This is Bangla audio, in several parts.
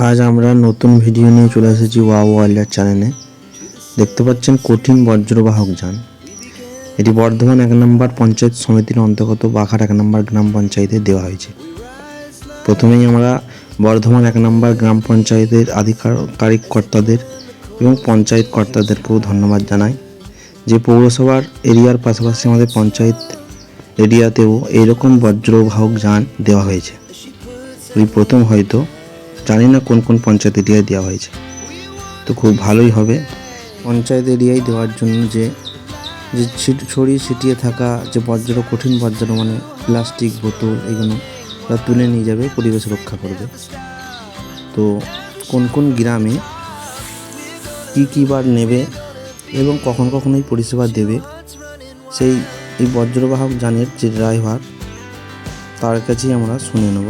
আজ আমরা নতুন ভিডিও নিয়ে চলে এসেছি ওয়াও ওয়ার্ল্ডের চ্যানেলে। দেখতে পাচ্ছেন কঠিন বজ্রবাহক যান। এটি বর্ধমান 1 নম্বর পঞ্চায়েত সমিতির অন্তর্গত বাঘাট 1 নম্বর গ্রাম পঞ্চায়েতে দেওয়া হয়েছে। প্রথমেই আমরা বর্ধমান 1 নম্বর গ্রাম পঞ্চায়েতের আধিকারিক কর্তাদের এবং পঞ্চায়েত কর্তাদেরকেও ধন্যবাদ জানাই যে পৌরসভার এরিয়ার পাশাপাশি আমাদের পঞ্চায়েত এরিয়াতেও এইরকম বজ্রবাহক যান দেওয়া হয়েছে। এই প্রথম, হয়তো জানি না কোন কোন পঞ্চায়েত এরিয়ায় দেওয়া হয়েছে, তো খুব ভালোই হবে। পঞ্চায়েত এরিয়ায় দেওয়ার জন্য যে ছড়িয়ে ছিটিয়ে থাকা যে কঠিন বজ্র মানে প্লাস্টিক বোতল এগুলো তারা তুলে নিয়ে যাবে, পরিবেশ রক্ষা করবে। তো কোন কোন গ্রামে কী বার নেবে এবং কখন কখন এই পরিষেবা দেবে, এই বজ্রবাহক যানের যে ড্রাইভার তার কাছেই আমরা শুনে নেব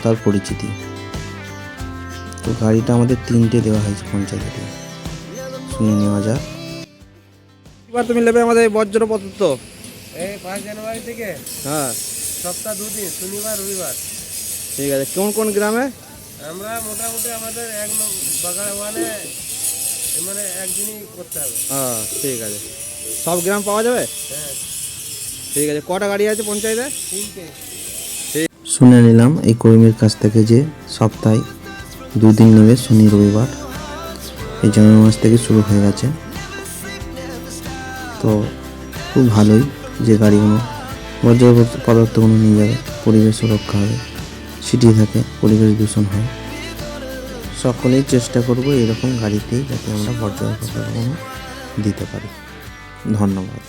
তার পরিচিতি। তো গাড়িটা আমাদের 3টে দেওয়া হয়েছে পঞ্চায়েতে, শুনে নেওয়া যাক। এবার তুমি নেবে আমাদের বজ্রপত্র এই 5 জানুয়ারি থেকে হ্যাঁ সপ্তাহ 2 দিন, শনিবার রবিবার। ঠিক আছে। কোন কোন গ্রামে? আমরা মোটামুটি আমাদের বাগান মানে একদিনই করতে হবে। হ্যাঁ ঠিক আছে। সব গ্রাম পাওয়া যাবে? হ্যাঁ ঠিক আছে। কটা গাড়ি আছে পঞ্চায়েতে? 3টে। শুনে নিলাম এই কর্মীর কাছ থেকে যে সপ্তাহে 2 দিন নেবে, শনি রবিবার। এই জানুয়ারি মাস থেকে শুরু হয়ে গেছে। তো খুব ভালোই যে গাড়িগুলো বর্জ্য পদার্থগুলো নিয়ে যাবে, পরিবেশ রক্ষা হবে, ছিটিয়ে থাকে, পরিবেশ দূষণ হয়। সকলেই চেষ্টা করব এরকম গাড়িতেই যাতে আমরা বর্জ্য পদার্থগুলো দিতে পারি। ধন্যবাদ।